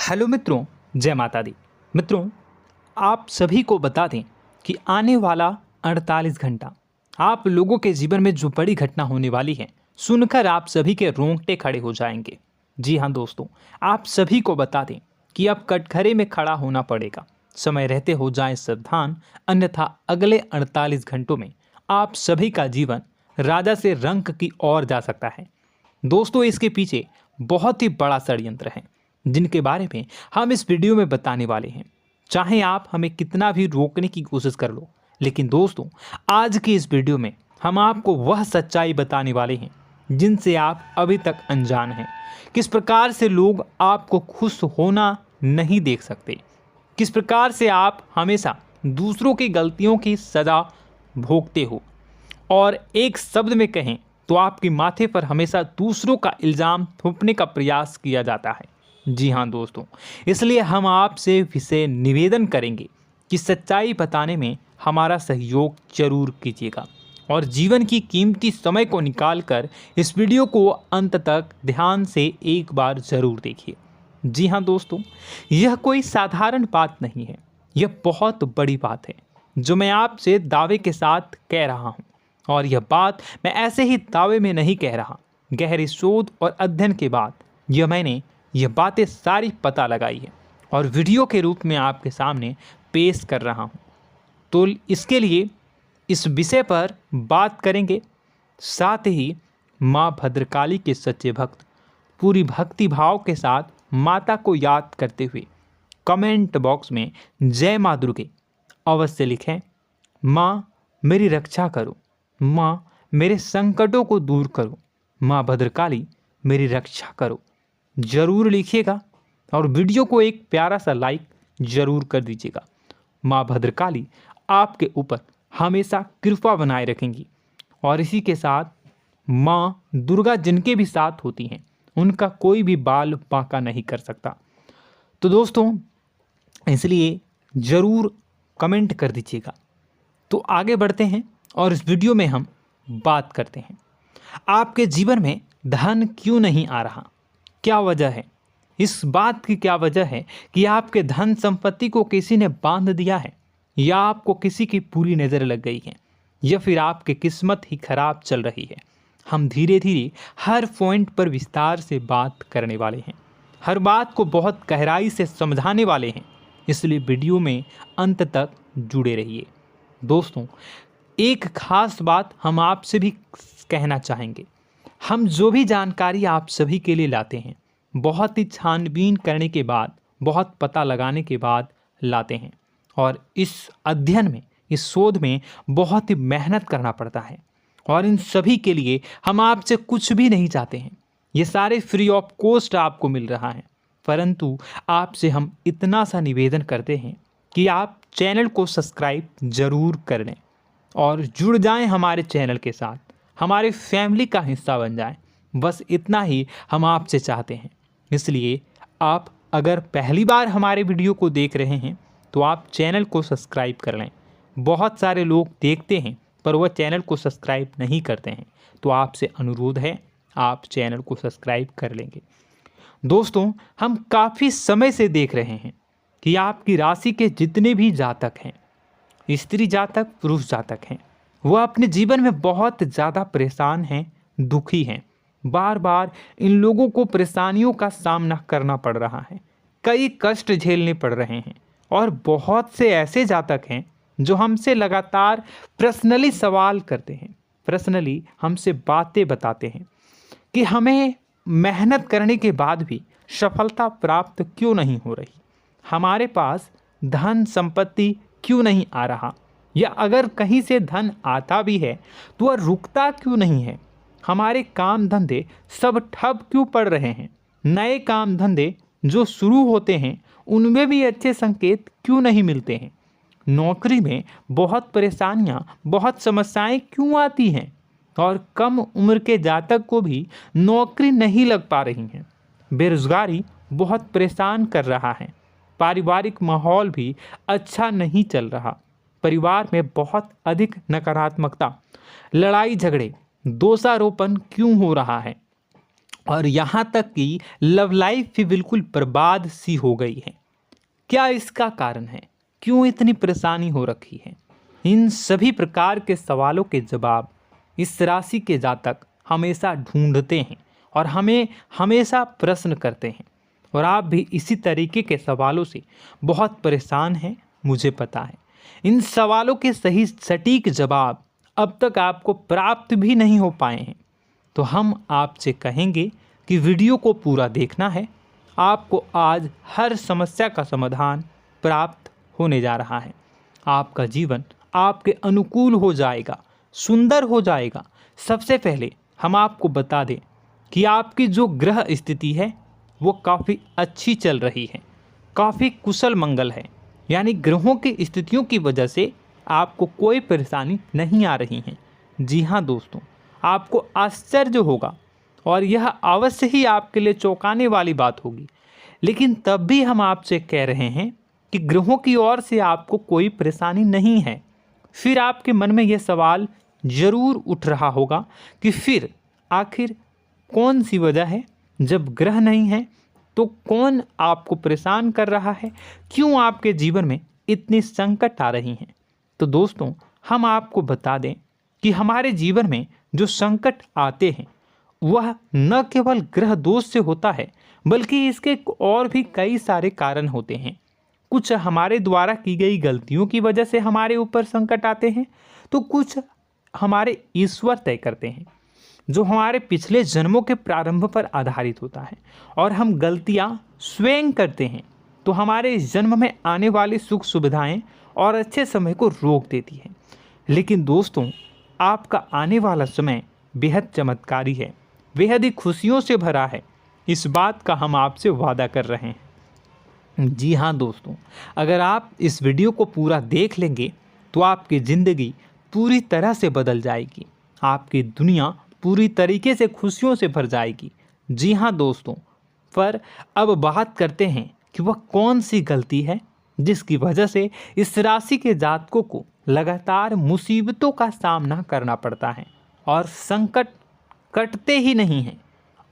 Hello मित्रों, जय माता दी। मित्रों, आप सभी को बता दें कि आने वाला 48 घंटा आप लोगों के जीवन में जो बड़ी घटना होने वाली है, सुनकर आप सभी के रोंगटे खड़े हो जाएंगे। जी हाँ दोस्तों, आप सभी को बता दें कि अब कटघरे में खड़ा होना पड़ेगा। समय रहते हो जाएं सावधान, अन्यथा अगले 48 घंटों में आप सभी का जीवन राजा से रंक की ओर जा सकता है। दोस्तों, इसके पीछे बहुत ही बड़ा षड्यंत्र है जिनके बारे में हम इस वीडियो में बताने वाले हैं। चाहे आप हमें कितना भी रोकने की कोशिश कर लो, लेकिन दोस्तों आज की इस वीडियो में हम आपको वह सच्चाई बताने वाले हैं जिनसे आप अभी तक अनजान हैं। किस प्रकार से लोग आपको खुश होना नहीं देख सकते, किस प्रकार से आप हमेशा दूसरों की गलतियों की सज़ा भोगते हो, और एक शब्द में कहें तो आपके माथे पर हमेशा दूसरों का इल्ज़ाम थोपने का प्रयास किया जाता है। जी हाँ दोस्तों, इसलिए हम आपसे विशेष निवेदन करेंगे कि सच्चाई बताने में हमारा सहयोग जरूर कीजिएगा और जीवन की कीमती समय को निकालकर इस वीडियो को अंत तक ध्यान से एक बार ज़रूर देखिए। जी हाँ दोस्तों, यह कोई साधारण बात नहीं है, यह बहुत बड़ी बात है जो मैं आपसे दावे के साथ कह रहा हूँ। और यह बात मैं ऐसे ही दावे में नहीं कह रहा, गहरी शोध और अध्ययन के बाद मैंने यह बातें सारी पता लगाई है और वीडियो के रूप में आपके सामने पेश कर रहा हूँ। तो इसके लिए इस विषय पर बात करेंगे। साथ ही माँ भद्रकाली के सच्चे भक्त पूरी भक्ति भाव के साथ माता को याद करते हुए कमेंट बॉक्स में जय माँ दुर्गे अवश्य लिखें। माँ मेरी रक्षा करो, माँ मेरे संकटों को दूर करो, माँ भद्रकाली मेरी रक्षा करो, ज़रूर लिखिएगा और वीडियो को एक प्यारा सा लाइक ज़रूर कर दीजिएगा। माँ भद्रकाली आपके ऊपर हमेशा कृपा बनाए रखेंगी और इसी के साथ माँ दुर्गा जिनके भी साथ होती हैं उनका कोई भी बाल बांका नहीं कर सकता। तो दोस्तों, इसलिए ज़रूर कमेंट कर दीजिएगा। तो आगे बढ़ते हैं और इस वीडियो में हम बात करते हैं, आपके जीवन में धन क्यों नहीं आ रहा, क्या वजह है। इस बात की क्या वजह है कि आपके धन संपत्ति को किसी ने बांध दिया है, या आपको किसी की पूरी नज़र लग गई है, या फिर आपकी किस्मत ही खराब चल रही है। हम धीरे धीरे हर पॉइंट पर विस्तार से बात करने वाले हैं, हर बात को बहुत गहराई से समझाने वाले हैं, इसलिए वीडियो में अंत तक जुड़े रहिए। दोस्तों, एक खास बात हम आपसे भी कहना चाहेंगे, हम जो भी जानकारी आप सभी के लिए लाते हैं बहुत ही छानबीन करने के बाद, बहुत पता लगाने के बाद लाते हैं, और इस अध्ययन में, इस शोध में बहुत ही मेहनत करना पड़ता है। और इन सभी के लिए हम आपसे कुछ भी नहीं चाहते हैं, ये सारे फ्री ऑफ कॉस्ट आपको मिल रहा है। परंतु आपसे हम इतना सा निवेदन करते हैं कि आप चैनल को सब्सक्राइब ज़रूर कर लें और जुड़ जाएं हमारे चैनल के साथ, हमारे फैमिली का हिस्सा बन जाएं। बस इतना ही हम आपसे चाहते हैं। इसलिए आप अगर पहली बार हमारे वीडियो को देख रहे हैं तो आप चैनल को सब्सक्राइब कर लें। बहुत सारे लोग देखते हैं पर वह चैनल को सब्सक्राइब नहीं करते हैं, तो आपसे अनुरोध है आप चैनल को सब्सक्राइब कर लेंगे। दोस्तों, हम काफ़ी समय से देख रहे हैं कि आपकी राशि के जितने भी जातक हैं, स्त्री जातक पुरुष जातक हैं, वह अपने जीवन में बहुत ज़्यादा परेशान हैं, दुखी हैं। बार बार इन लोगों को परेशानियों का सामना करना पड़ रहा है, कई कष्ट झेलने पड़ रहे हैं। और बहुत से ऐसे जातक हैं जो हमसे लगातार पर्सनली सवाल करते हैं, पर्सनली हमसे बातें बताते हैं कि हमें मेहनत करने के बाद भी सफलता प्राप्त क्यों नहीं हो रही, हमारे पास धन संपत्ति क्यों नहीं आ रहा, या अगर कहीं से धन आता भी है तो वह रुकता क्यों नहीं है, हमारे काम धंधे सब ठप क्यों पड़ रहे हैं, नए काम धंधे जो शुरू होते हैं उनमें भी अच्छे संकेत क्यों नहीं मिलते हैं, नौकरी में बहुत परेशानियां, बहुत समस्याएं क्यों आती हैं, और कम उम्र के जातक को भी नौकरी नहीं लग पा रही हैं, बेरोजगारी बहुत परेशान कर रहा है, पारिवारिक माहौल भी अच्छा नहीं चल रहा, परिवार में बहुत अधिक नकारात्मकता, लड़ाई झगड़े, दोषारोपण क्यों हो रहा है, और यहाँ तक कि लव लाइफ भी बिल्कुल बर्बाद सी हो गई है। क्या इसका कारण है? क्यों इतनी परेशानी हो रखी है? इन सभी प्रकार के सवालों के जवाब इस राशि के जातक हमेशा ढूंढते हैं और हमें हमेशा प्रश्न करते हैं। और आप भी इसी तरीके के सवालों से बहुत परेशान हैं, मुझे पता है। इन सवालों के सही सटीक जवाब अब तक आपको प्राप्त भी नहीं हो पाए हैं, तो हम आपसे कहेंगे कि वीडियो को पूरा देखना है। आपको आज हर समस्या का समाधान प्राप्त होने जा रहा है। आपका जीवन आपके अनुकूल हो जाएगा, सुंदर हो जाएगा। सबसे पहले हम आपको बता दें कि आपकी जो ग्रह स्थिति है वो काफ़ी अच्छी चल रही है, काफ़ी कुशल मंगल है। यानी ग्रहों की स्थितियों की वजह से आपको कोई परेशानी नहीं आ रही है। जी हाँ दोस्तों, आपको आश्चर्य होगा और यह अवश्य ही आपके लिए चौंकाने वाली बात होगी, लेकिन तब भी हम आपसे कह रहे हैं कि ग्रहों की ओर से आपको कोई परेशानी नहीं है। फिर आपके मन में यह सवाल जरूर उठ रहा होगा कि फिर आखिर कौन सी वजह है? जब ग्रह नहीं है तो कौन आपको परेशान कर रहा है? क्यों आपके जीवन में इतनी संकट आ रही हैं? तो दोस्तों, हम आपको बता दें कि हमारे जीवन में जो संकट आते हैं वह न केवल ग्रह दोष से होता है, बल्कि इसके और भी कई सारे कारण होते हैं। कुछ हमारे द्वारा की गई गलतियों की वजह से हमारे ऊपर संकट आते हैं, तो कुछ हमारे ईश्वर तय करते हैं, जो हमारे पिछले जन्मों के प्रारंभ पर आधारित होता है। और हम गलतियां स्वयं करते हैं तो हमारे इस जन्म में आने वाली सुख सुविधाएं और अच्छे समय को रोक देती है। लेकिन दोस्तों, आपका आने वाला समय बेहद चमत्कारी है, बेहद ही खुशियों से भरा है। इस बात का हम आपसे वादा कर रहे हैं। जी हाँ दोस्तों, अगर आप इस वीडियो को पूरा देख लेंगे तो आपकी ज़िंदगी पूरी तरह से बदल जाएगी, आपकी दुनिया पूरी तरीके से खुशियों से भर जाएगी। जी हाँ दोस्तों, पर अब बात करते हैं कि वह कौन सी गलती है जिसकी वजह से इस राशि के जातकों को लगातार मुसीबतों का सामना करना पड़ता है और संकट कटते ही नहीं हैं।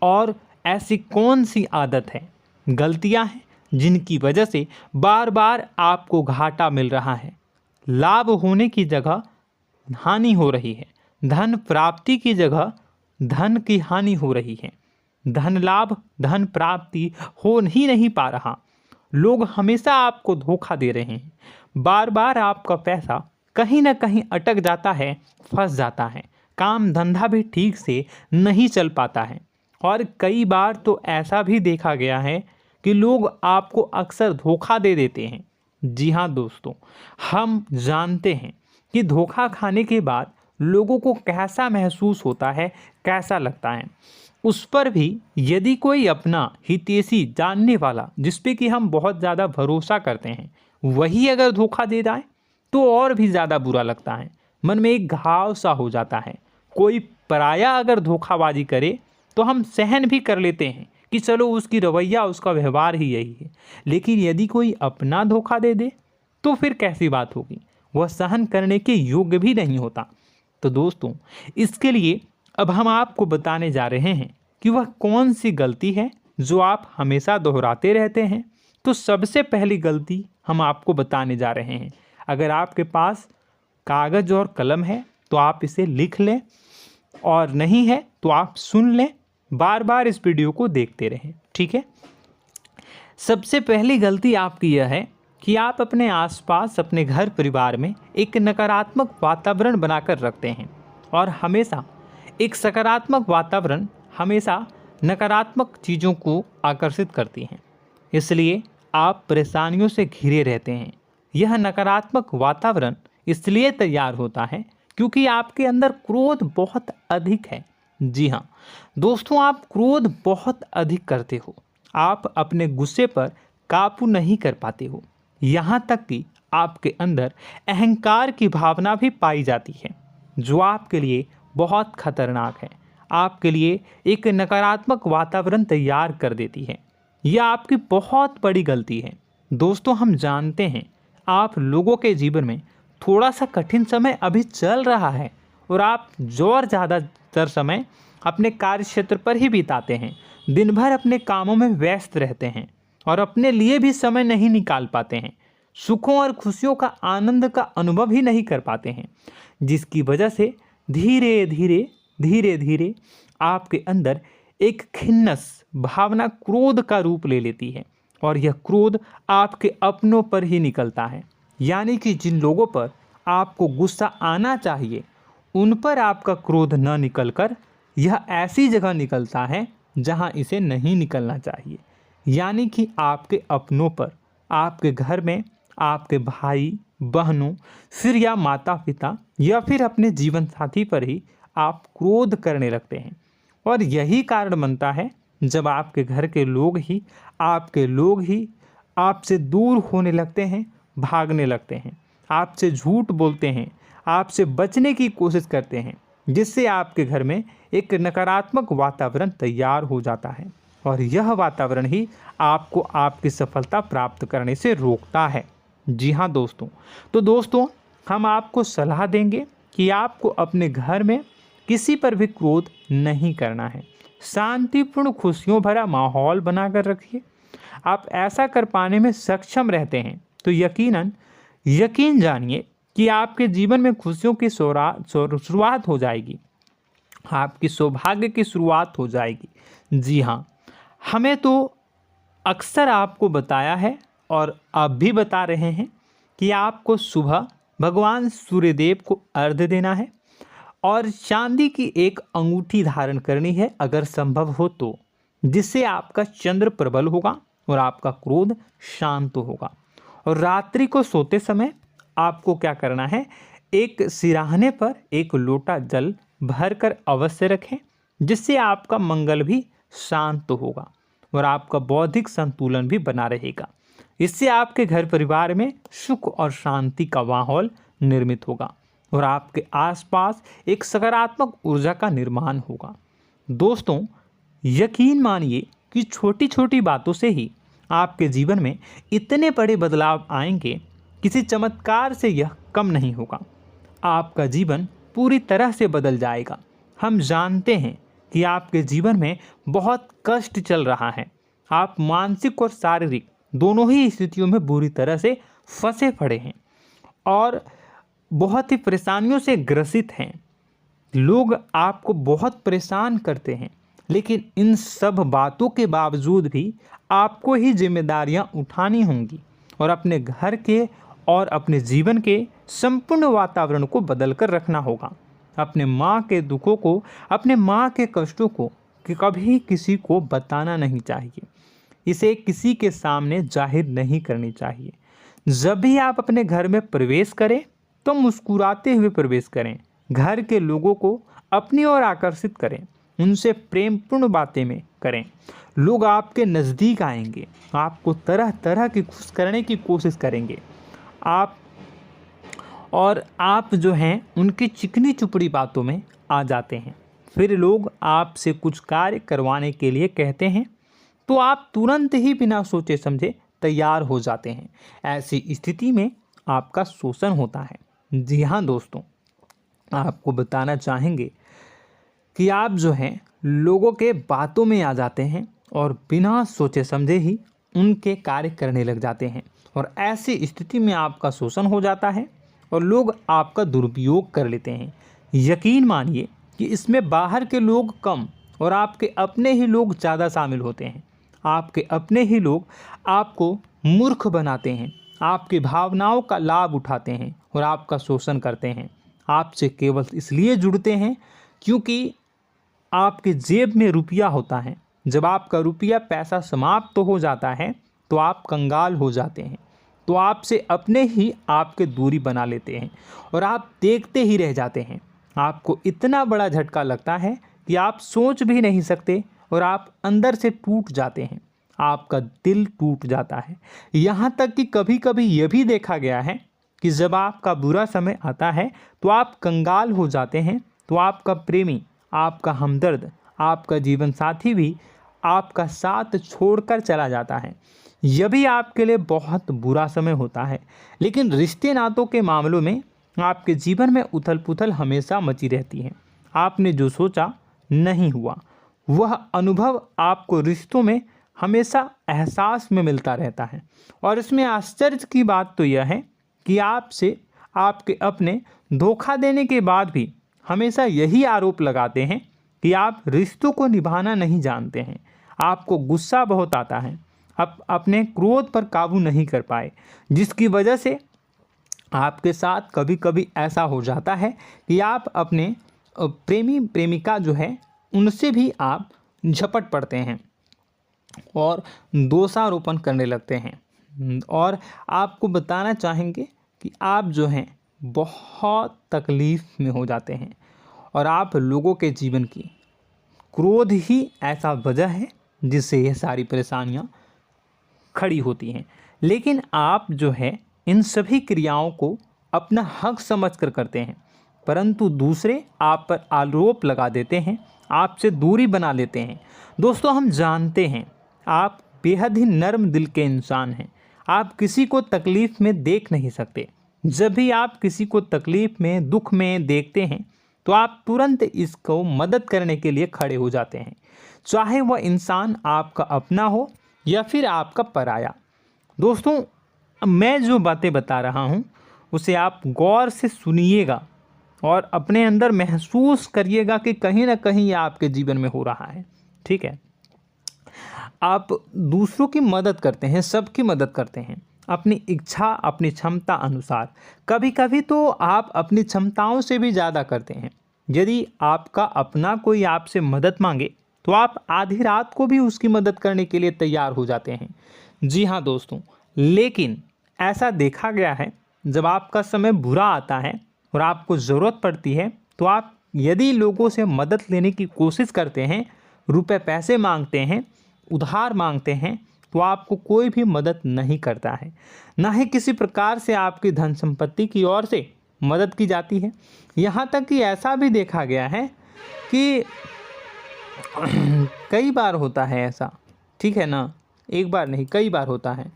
और ऐसी कौन सी आदत है, गलतियां हैं जिनकी वजह से बार बार आपको घाटा मिल रहा है, लाभ होने की जगह हानि हो रही है, धन प्राप्ति की जगह धन की हानि हो रही है, धन लाभ धन प्राप्ति हो ही नहीं पा रहा, लोग हमेशा आपको धोखा दे रहे हैं, बार बार आपका पैसा कहीं ना कहीं अटक जाता है, फंस जाता है, काम धंधा भी ठीक से नहीं चल पाता है। और कई बार तो ऐसा भी देखा गया है कि लोग आपको अक्सर धोखा दे देते हैं। जी हाँ दोस्तों, हम जानते हैं कि धोखा खाने के बाद लोगों को कैसा महसूस होता है, कैसा लगता है। उस पर भी यदि कोई अपना हितैषी जानने वाला, जिस पे कि हम बहुत ज़्यादा भरोसा करते हैं, वही अगर धोखा दे जाए तो और भी ज़्यादा बुरा लगता है, मन में एक घाव सा हो जाता है। कोई पराया अगर धोखाबाजी करे तो हम सहन भी कर लेते हैं कि चलो उसकी रवैया उसका व्यवहार ही यही है, लेकिन यदि कोई अपना धोखा दे दे तो फिर कैसी बात होगी, वह सहन करने के योग्य भी नहीं होता। तो दोस्तों, इसके लिए अब हम आपको बताने जा रहे हैं कि वह कौन सी गलती है जो आप हमेशा दोहराते रहते हैं। तो सबसे पहली गलती हम आपको बताने जा रहे हैं। अगर आपके पास कागज़ और कलम है तो आप इसे लिख लें, और नहीं है तो आप सुन लें, बार बार इस वीडियो को देखते रहें, ठीक है। सबसे पहली गलती आपकी यह है कि आप अपने आसपास, अपने घर परिवार में एक नकारात्मक वातावरण बनाकर रखते हैं, और हमेशा एक सकारात्मक वातावरण हमेशा नकारात्मक चीज़ों को आकर्षित करती हैं। इसलिए आप परेशानियों से घिरे रहते हैं। यह नकारात्मक वातावरण इसलिए तैयार होता है क्योंकि आपके अंदर क्रोध बहुत अधिक है। जी हाँ दोस्तों, आप क्रोध बहुत अधिक करते हो, आप अपने गुस्से पर काबू नहीं कर पाते हो, यहाँ तक कि आपके अंदर अहंकार की भावना भी पाई जाती है, जो आपके लिए बहुत खतरनाक है, आपके लिए एक नकारात्मक वातावरण तैयार कर देती है। यह आपकी बहुत बड़ी गलती है। दोस्तों, हम जानते हैं आप लोगों के जीवन में थोड़ा सा कठिन समय अभी चल रहा है और आप जोर ज़्यादा अधिकतर समय अपने कार्य क्षेत्र पर ही बिताते हैं, दिन भर अपने कामों में व्यस्त रहते हैं और अपने लिए भी समय नहीं निकाल पाते हैं, सुखों और खुशियों का आनंद का अनुभव ही नहीं कर पाते हैं, जिसकी वजह से धीरे धीरे आपके अंदर एक खिन्नस भावना क्रोध का रूप ले लेती है और यह क्रोध आपके अपनों पर ही निकलता है। यानी कि जिन लोगों पर आपको गुस्सा आना चाहिए उन पर आपका क्रोध न निकलकर यह ऐसी जगह निकलता है जहां इसे नहीं निकलना चाहिए। यानी कि आपके अपनों पर, आपके घर में आपके भाई बहनों, फिर या माता पिता या फिर अपने जीवन साथी पर ही आप क्रोध करने लगते हैं। और यही कारण बनता है जब आपके घर के लोग ही आपसे दूर होने लगते हैं, भागने लगते हैं, आपसे झूठ बोलते हैं, आपसे बचने की कोशिश करते हैं, जिससे आपके घर में एक नकारात्मक वातावरण तैयार हो जाता है और यह वातावरण ही आपको आपकी सफलता प्राप्त करने से रोकता है। जी हाँ दोस्तों, तो दोस्तों हम आपको सलाह देंगे कि आपको अपने घर में किसी पर भी क्रोध नहीं करना है। शांतिपूर्ण खुशियों भरा माहौल बनाकर रखिए। आप ऐसा कर पाने में सक्षम रहते हैं तो यकीन जानिए कि आपके जीवन में खुशियों की शुरुआत हो जाएगी, आपकी सौभाग्य की शुरुआत हो जाएगी। जी हाँ, हमें तो अक्सर आपको बताया है और अब भी बता रहे हैं कि आपको सुबह भगवान सूर्यदेव को अर्घ्य देना है और चांदी की एक अंगूठी धारण करनी है अगर संभव हो तो, जिससे आपका चंद्र प्रबल होगा और आपका क्रोध शांत होगा। और रात्रि को सोते समय आपको क्या करना है, एक सिराहने पर एक लोटा जल भरकर अवश्य रखें, जिससे आपका मंगल भी शांत होगा और आपका बौद्धिक संतुलन भी बना रहेगा। इससे आपके घर परिवार में सुख और शांति का माहौल निर्मित होगा और आपके आसपास एक सकारात्मक ऊर्जा का निर्माण होगा। दोस्तों यकीन मानिए कि छोटी छोटी बातों से ही आपके जीवन में इतने बड़े बदलाव आएंगे, किसी चमत्कार से यह कम नहीं होगा। आपका जीवन पूरी तरह से बदल जाएगा। हम जानते हैं कि आपके जीवन में बहुत कष्ट चल रहा है, आप मानसिक और शारीरिक दोनों ही स्थितियों में बुरी तरह से फंसे पड़े हैं और बहुत ही परेशानियों से ग्रसित हैं। लोग आपको बहुत परेशान करते हैं, लेकिन इन सब बातों के बावजूद भी आपको ही जिम्मेदारियां उठानी होंगी और अपने घर के और अपने जीवन के संपूर्ण वातावरण को बदल कर रखना होगा। अपने माँ के दुखों को, अपने माँ के कष्टों को कभी किसी को बताना नहीं चाहिए, इसे किसी के सामने जाहिर नहीं करनी चाहिए। जब भी आप अपने घर में प्रवेश करें तो मुस्कुराते हुए प्रवेश करें, घर के लोगों को अपनी ओर आकर्षित करें, उनसे प्रेमपूर्ण बातें में करें। लोग आपके नज़दीक आएंगे, आपको तरह तरह की खुश करने की कोशिश करेंगे। आप जो हैं उनकी चिकनी चुपड़ी बातों में आ जाते हैं। फिर लोग आपसे कुछ कार्य करवाने के लिए कहते हैं तो आप तुरंत ही बिना सोचे समझे तैयार हो जाते हैं। ऐसी स्थिति में आपका शोषण होता है। जी हाँ दोस्तों, आपको बताना चाहेंगे कि आप जो हैं लोगों के बातों में आ जाते हैं और बिना सोचे समझे ही उनके कार्य करने लग जाते हैं और ऐसी स्थिति में आपका शोषण हो जाता है और लोग आपका दुरुपयोग कर लेते हैं। यकीन मानिए कि इसमें बाहर के लोग कम और आपके अपने ही लोग ज़्यादा शामिल होते हैं। आपके अपने ही लोग आपको मूर्ख बनाते हैं, आपकी भावनाओं का लाभ उठाते हैं और आपका शोषण करते हैं। आपसे केवल इसलिए जुड़ते हैं क्योंकि आपके जेब में रुपया होता है। जब आपका रुपया पैसा समाप्त हो जाता है तो आप कंगाल हो जाते हैं, तो आपसे अपने ही आपके दूरी बना लेते हैं और आप देखते ही रह जाते हैं। आपको इतना बड़ा झटका लगता है कि आप सोच भी नहीं सकते और आप अंदर से टूट जाते हैं, आपका दिल टूट जाता है। यहाँ तक कि कभी कभी यह भी देखा गया है कि जब आपका बुरा समय आता है तो आप कंगाल हो जाते हैं, तो आपका प्रेमी, आपका हमदर्द, आपका जीवन साथी भी आपका साथ छोड़कर चला जाता है। यह भी आपके लिए बहुत बुरा समय होता है। लेकिन रिश्ते नातों के मामलों में आपके जीवन में उथल पुथल हमेशा मची रहती है। आपने जो सोचा नहीं हुआ। वह अनुभव आपको रिश्तों में हमेशा एहसास में मिलता रहता है। और इसमें आश्चर्य की बात तो यह है कि आपसे आपके अपने धोखा देने के बाद भी हमेशा यही आरोप लगाते हैं कि आप रिश्तों को निभाना नहीं जानते हैं। आपको गुस्सा बहुत आता है, अपने क्रोध पर काबू नहीं कर पाए, जिसकी वजह से आपके साथ कभी कभी ऐसा हो जाता है कि आप अपने प्रेमी प्रेमिका जो है उनसे भी आप झपट पड़ते हैं और दोषारोपण करने लगते हैं। और आपको बताना चाहेंगे कि आप जो हैं बहुत तकलीफ़ में हो जाते हैं और आप लोगों के जीवन की क्रोध ही ऐसा वजह है जिससे ये सारी परेशानियां खड़ी होती हैं। लेकिन आप जो है इन सभी क्रियाओं को अपना हक समझकर करते हैं, परंतु दूसरे आप पर आरोप लगा देते हैं, आपसे दूरी बना लेते हैं। दोस्तों, हम जानते हैं आप बेहद ही नर्म दिल के इंसान हैं। आप किसी को तकलीफ़ में देख नहीं सकते। जब भी आप किसी को तकलीफ़ में, दुख में देखते हैं तो आप तुरंत इसको मदद करने के लिए खड़े हो जाते हैं, चाहे वह इंसान आपका अपना हो या फिर आपका पराया। दोस्तों, मैं जो बातें बता रहा हूँ उसे आप गौर से सुनिएगा और अपने अंदर महसूस करिएगा कि कहीं ना कहीं ये आपके जीवन में हो रहा है। ठीक है, आप दूसरों की मदद करते हैं, सबकी मदद करते हैं अपनी इच्छा, अपनी क्षमता अनुसार। कभी कभी तो आप अपनी क्षमताओं से भी ज़्यादा करते हैं। यदि आपका अपना कोई आपसे मदद मांगे तो आप आधी रात को भी उसकी मदद करने के लिए तैयार हो जाते हैं। जी हाँ दोस्तों, लेकिन ऐसा देखा गया है जब आपका समय बुरा आता है और आपको ज़रूरत पड़ती है तो आप यदि लोगों से मदद लेने की कोशिश करते हैं, रुपए पैसे मांगते हैं, उधार मांगते हैं, तो आपको कोई भी मदद नहीं करता है। ना ही किसी प्रकार से आपकी धन संपत्ति की ओर से मदद की जाती है। यहाँ तक कि ऐसा भी देखा गया है कि कई बार होता है ऐसा, ठीक है ना, एक बार नहीं कई बार होता है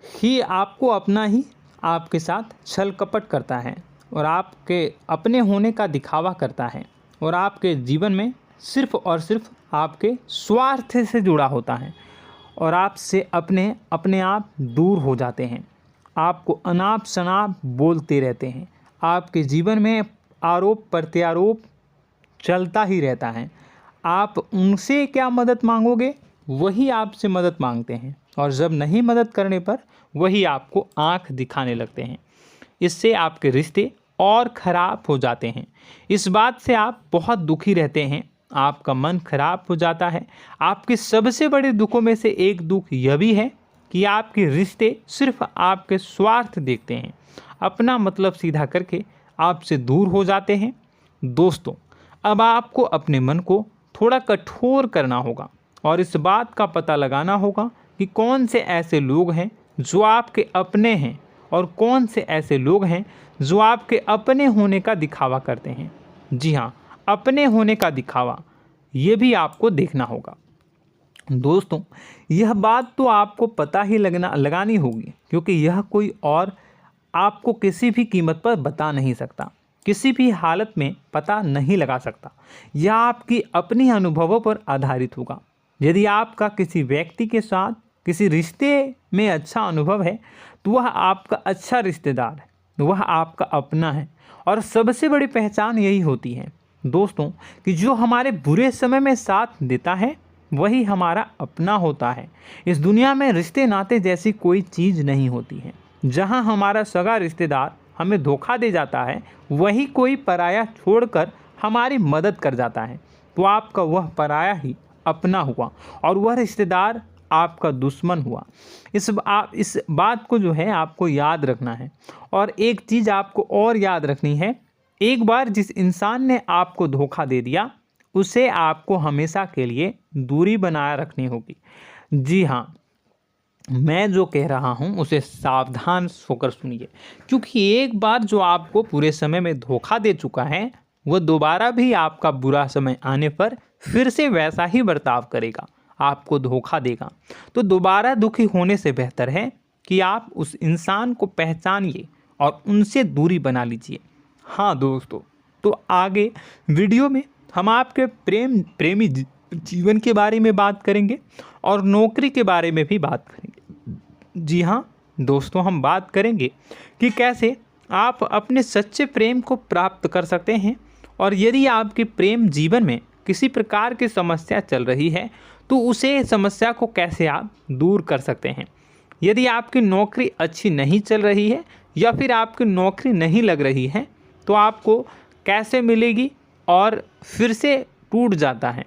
कि आपको अपना ही आपके साथ छल कपट करता है और आपके अपने होने का दिखावा करता है और आपके जीवन में सिर्फ और सिर्फ आपके स्वार्थ से जुड़ा होता है और आपसे अपने आप दूर हो जाते हैं। आपको अनाप शनाप बोलते रहते हैं। आपके जीवन में आरोप प्रत्यारोप चलता ही रहता है। आप उनसे क्या मदद मांगोगे, वही आपसे मदद मांगते हैं और जब नहीं मदद करने पर वही आपको आंख दिखाने लगते हैं। इससे आपके रिश्ते और ख़राब हो जाते हैं। इस बात से आप बहुत दुखी रहते हैं, आपका मन खराब हो जाता है। आपके सबसे बड़े दुखों में से एक दुख यह भी है कि आपके रिश्ते सिर्फ आपके स्वार्थ देखते हैं, अपना मतलब सीधा करके आपसे दूर हो जाते हैं। दोस्तों, अब आपको अपने मन को थोड़ा कठोर करना होगा और इस बात का पता लगाना होगा कि कौन से ऐसे लोग हैं जो आपके अपने हैं और कौन से ऐसे लोग हैं जो आपके अपने होने का दिखावा करते हैं। जी हाँ, अपने होने का दिखावा, ये भी आपको देखना होगा। दोस्तों, यह बात तो आपको पता ही लगानी होगी, क्योंकि यह कोई और आपको किसी भी कीमत पर बता नहीं सकता, किसी भी हालत में पता नहीं लगा सकता। यह आपकी अपनी अनुभवों पर आधारित होगा। यदि आपका किसी व्यक्ति के साथ किसी रिश्ते में अच्छा अनुभव है तो वह आपका अच्छा रिश्तेदार है, वह आपका अपना है। और सबसे बड़ी पहचान यही होती है दोस्तों कि जो हमारे बुरे समय में साथ देता है वही हमारा अपना होता है। इस दुनिया में रिश्ते नाते जैसी कोई चीज़ नहीं होती है। जहां हमारा सगा रिश्तेदार हमें धोखा दे जाता है, वही कोई पराया छोड़कर हमारी मदद कर जाता है, तो आपका वह पराया ही अपना हुआ और वह रिश्तेदार आपका दुश्मन हुआ। इस बात को जो है आपको याद रखना है। और एक चीज़ आपको और याद रखनी है, एक बार जिस इंसान ने आपको धोखा दे दिया उसे आपको हमेशा के लिए दूरी बनाए रखनी होगी। जी हाँ, मैं जो कह रहा हूँ उसे सावधान होकर सुनिए, क्योंकि एक बार जो आपको पूरे समय में धोखा दे चुका है वह दोबारा भी आपका बुरा समय आने पर फिर से वैसा ही बर्ताव करेगा, आपको धोखा देगा। तो दोबारा दुखी होने से बेहतर है कि आप उस इंसान को पहचानिए और उनसे दूरी बना लीजिए। हाँ दोस्तों, तो आगे वीडियो में हम आपके प्रेमी जीवन के बारे में बात करेंगे और नौकरी के बारे में भी बात करेंगे। जी हाँ दोस्तों, हम बात करेंगे कि कैसे आप अपने सच्चे प्रेम को प्राप्त कर सकते हैं, और यदि आपके प्रेम जीवन में किसी प्रकार की समस्या चल रही है तो उसे समस्या को कैसे आप दूर कर सकते हैं। यदि आपकी नौकरी अच्छी नहीं चल रही है या फिर आपकी नौकरी नहीं लग रही है तो आपको कैसे मिलेगी और फिर से टूट जाता है,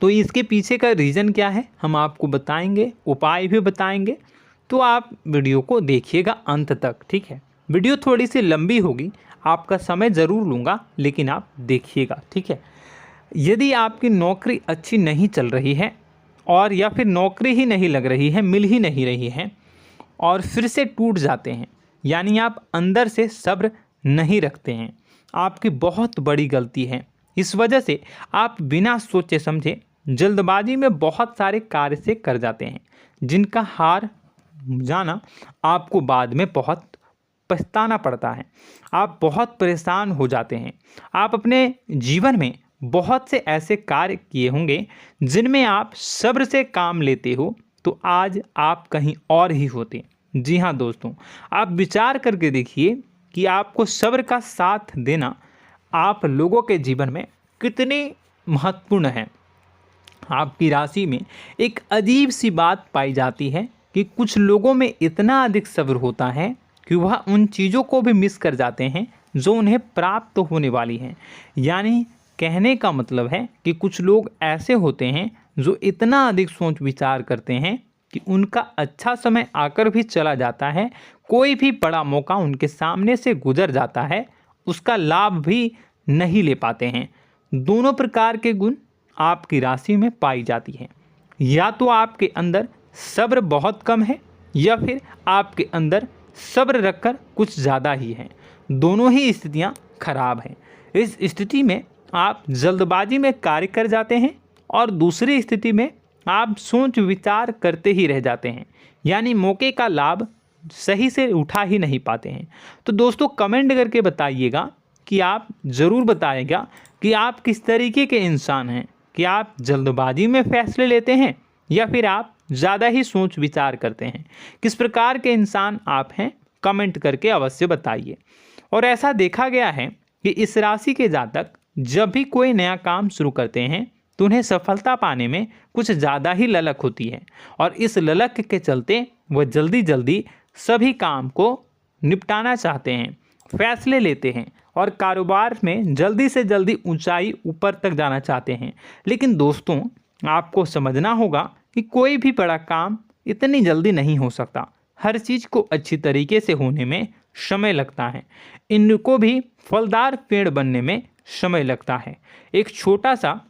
तो इसके पीछे का रीज़न क्या है हम आपको बताएंगे, उपाय भी बताएंगे। तो आप वीडियो को देखिएगा अंत तक, ठीक है। वीडियो थोड़ी सी लंबी होगी, आपका समय ज़रूर लूँगा, लेकिन आप देखिएगा, ठीक है। यदि आपकी नौकरी अच्छी नहीं चल रही है और या फिर नौकरी ही नहीं लग रही है, मिल ही नहीं रही है और फिर से टूट जाते हैं, यानी आप अंदर से सब्र नहीं रखते हैं, आपकी बहुत बड़ी गलती है। इस वजह से आप बिना सोचे समझे जल्दबाजी में बहुत सारे कार्य से कर जाते हैं, जिनका हार जाना आपको बाद में बहुत पछताना पड़ता है। आप बहुत परेशान हो जाते हैं। आप अपने जीवन में बहुत से ऐसे कार्य किए होंगे जिनमें आप सब्र से काम लेते हो, तो आज आप कहीं और ही होते। जी हाँ दोस्तों, आप विचार करके देखिए कि आपको सब्र का साथ देना आप लोगों के जीवन में कितनी महत्वपूर्ण है। आपकी राशि में एक अजीब सी बात पाई जाती है कि कुछ लोगों में इतना अधिक सब्र होता है कि वह उन चीज़ों को भी मिस कर जाते हैं जो उन्हें प्राप्त होने वाली हैं। यानी कहने का मतलब है कि कुछ लोग ऐसे होते हैं जो इतना अधिक सोच विचार करते हैं कि उनका अच्छा समय आकर भी चला जाता है, कोई भी बड़ा मौका उनके सामने से गुजर जाता है, उसका लाभ भी नहीं ले पाते हैं। दोनों प्रकार के गुण आपकी राशि में पाई जाती है। या तो आपके अंदर सब्र बहुत कम है या फिर आपके अंदर सब्र रखकर कुछ ज़्यादा ही है। दोनों ही स्थितियाँ खराब हैं। इस स्थिति में आप जल्दबाजी में कार्य कर जाते हैं और दूसरी स्थिति में आप सोच विचार करते ही रह जाते हैं, यानी मौके का लाभ सही से उठा ही नहीं पाते हैं। तो दोस्तों कमेंट करके बताइएगा कि आप ज़रूर बताइएगा कि आप किस तरीके के इंसान हैं, कि आप जल्दबाजी में फैसले लेते हैं या फिर आप ज़्यादा ही सोच विचार करते हैं। किस प्रकार के इंसान आप हैं, कमेंट करके अवश्य बताइए। और ऐसा देखा गया है कि इस राशि के जातक जब भी कोई नया काम शुरू करते हैं तो उन्हें सफलता पाने में कुछ ज़्यादा ही ललक होती है, और इस ललक के चलते वह जल्दी जल्दी सभी काम को निपटाना चाहते हैं, फैसले लेते हैं और कारोबार में जल्दी से जल्दी ऊंचाई ऊपर तक जाना चाहते हैं। लेकिन दोस्तों आपको समझना होगा कि कोई भी बड़ा काम इतनी जल्दी नहीं हो सकता। हर चीज़ को अच्छी तरीके से होने में समय लगता है। इनको भी फलदार पेड़ बनने में समय लगता है। एक छोटा सा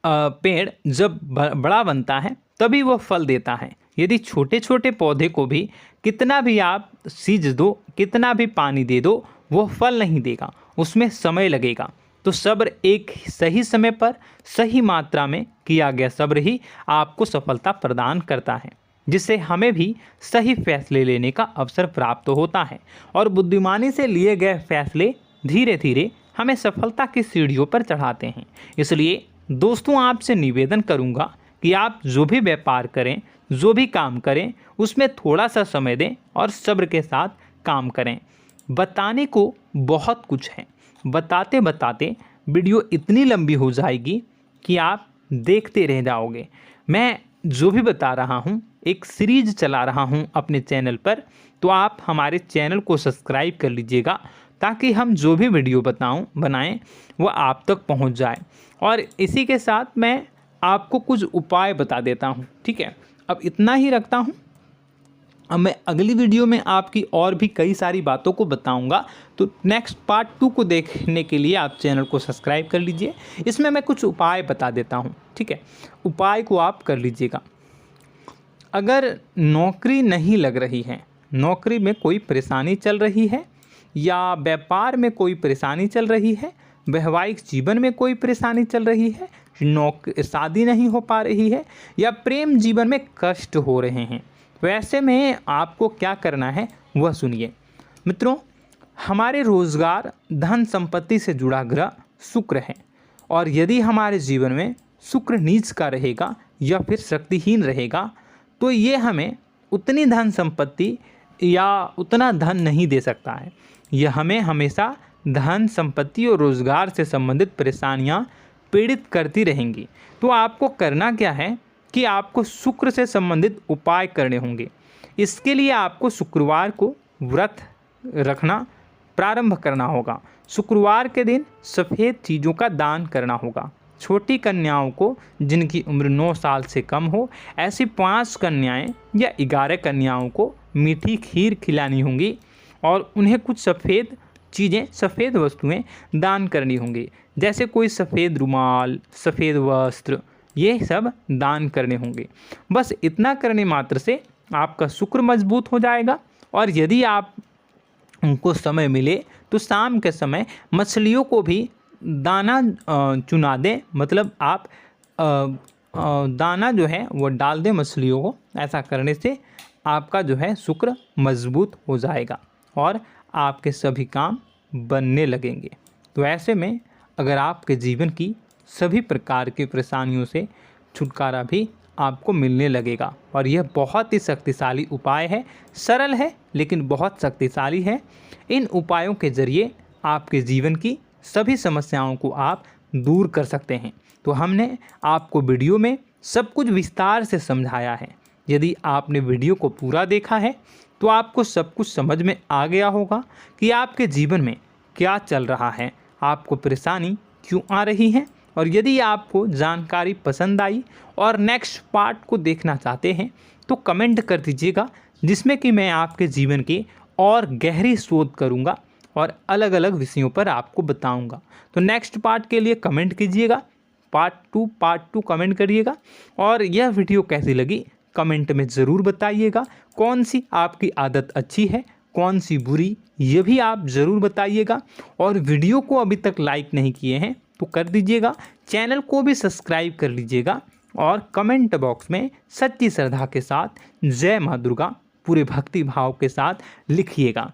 पेड़ जब बड़ा बनता है तभी वह फल देता है। यदि छोटे छोटे पौधे को भी कितना भी आप सींच दो, कितना भी पानी दे दो, वो फल नहीं देगा, उसमें समय लगेगा। तो सब्र एक सही समय पर सही मात्रा में किया गया सब्र ही आपको सफलता प्रदान करता है, जिससे हमें भी सही फैसले लेने का अवसर प्राप्त होता है। और बुद्धिमानी से लिए गए फैसले धीरे धीरे हमें सफलता की सीढ़ियों पर चढ़ाते हैं। इसलिए दोस्तों आपसे निवेदन करूंगा कि आप जो भी व्यापार करें, जो भी काम करें, उसमें थोड़ा सा समय दें और सब्र के साथ काम करें। बताने को बहुत कुछ है, बताते बताते वीडियो इतनी लंबी हो जाएगी कि आप देखते रह जाओगे। मैं जो भी बता रहा हूँ एक सीरीज चला रहा हूँ अपने चैनल पर, तो आप हमारे चैनल को सब्सक्राइब कर लीजिएगा ताकि हम जो भी वीडियो बनाएं वो आप तक पहुँच जाए। और इसी के साथ मैं आपको कुछ उपाय बता देता हूँ, ठीक है। अब इतना ही रखता हूँ। अब मैं अगली वीडियो में आपकी और भी कई सारी बातों को बताऊंगा। तो नेक्स्ट पार्ट 2 को देखने के लिए आप चैनल को सब्सक्राइब कर लीजिए। इसमें मैं कुछ उपाय बता देता हूं, ठीक है। उपाय को आप कर लीजिएगा। अगर नौकरी नहीं लग रही है, नौकरी में कोई परेशानी चल रही है, या व्यापार में कोई परेशानी चल रही है, वैवाहिक जीवन में कोई परेशानी चल रही है, शादी नहीं हो पा रही है, या प्रेम जीवन में कष्ट हो रहे हैं, वैसे में आपको क्या करना है वह सुनिए। मित्रों, हमारे रोजगार, धन संपत्ति से जुड़ा ग्रह शुक्र है, और यदि हमारे जीवन में शुक्र नीच का रहेगा या फिर शक्तिहीन रहेगा तो ये हमें उतनी धन संपत्ति या उतना धन नहीं दे सकता है। यह हमें हमेशा धन संपत्ति और रोजगार से संबंधित परेशानियां पीड़ित करती रहेंगी। तो आपको करना क्या है कि आपको शुक्र से संबंधित उपाय करने होंगे। इसके लिए आपको शुक्रवार को व्रत रखना प्रारंभ करना होगा। शुक्रवार के दिन सफ़ेद चीज़ों का दान करना होगा। छोटी कन्याओं को जिनकी उम्र 9 साल से कम हो, ऐसी 5 कन्याएं या 11 कन्याओं को मीठी खीर खिलानी होंगी और उन्हें कुछ सफ़ेद चीज़ें, सफ़ेद वस्तुएं दान करनी होंगी, जैसे कोई सफ़ेद रुमाल, सफ़ेद वस्त्र, ये सब दान करने होंगे। बस इतना करने मात्र से आपका शुक्र मजबूत हो जाएगा। और यदि आप उनको समय मिले तो शाम के समय मछलियों को भी दाना चुना दें, मतलब आप दाना जो है वो डाल दें मछलियों को। ऐसा करने से आपका जो है शुक्र मजबूत हो जाएगा और आपके सभी काम बनने लगेंगे। तो ऐसे में अगर आपके जीवन की सभी प्रकार की परेशानियों से छुटकारा भी आपको मिलने लगेगा। और यह बहुत ही शक्तिशाली उपाय है, सरल है लेकिन बहुत शक्तिशाली है। इन उपायों के ज़रिए आपके जीवन की सभी समस्याओं को आप दूर कर सकते हैं। तो हमने आपको वीडियो में सब कुछ विस्तार से समझाया है। यदि आपने वीडियो को पूरा देखा है तो आपको सब कुछ समझ में आ गया होगा कि आपके जीवन में क्या चल रहा है, आपको परेशानी क्यों आ रही है। और यदि आपको जानकारी पसंद आई और नेक्स्ट पार्ट को देखना चाहते हैं तो कमेंट कर दीजिएगा, जिसमें कि मैं आपके जीवन की और गहरी शोध करूंगा और अलग अलग विषयों पर आपको बताऊंगा। तो नेक्स्ट पार्ट के लिए कमेंट कीजिएगा, पार्ट टू कमेंट करिएगा। और यह वीडियो कैसी लगी कमेंट में ज़रूर बताइएगा। कौन सी आपकी आदत अच्छी है, कौन सी बुरी, ये भी आप ज़रूर बताइएगा। और वीडियो को अभी तक लाइक नहीं किए हैं तो कर दीजिएगा, चैनल को भी सब्सक्राइब कर लीजिएगा और कमेंट बॉक्स में सच्ची श्रद्धा के साथ जय माँ दुर्गा पूरे भक्ति भाव के साथ लिखिएगा।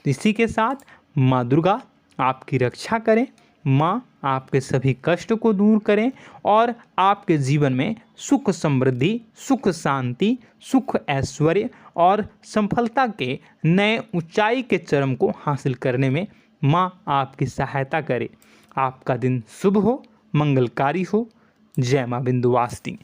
इसी के साथ माँ दुर्गा आपकी रक्षा करें, माँ आपके सभी कष्ट को दूर करें और आपके जीवन में सुख समृद्धि, सुख शांति, सुख ऐश्वर्य और सफलता के नए ऊंचाई के चरम को हासिल करने में माँ आपकी सहायता करे। आपका दिन शुभ हो, मंगलकारी हो। जय माँ विंध्यवासिनी।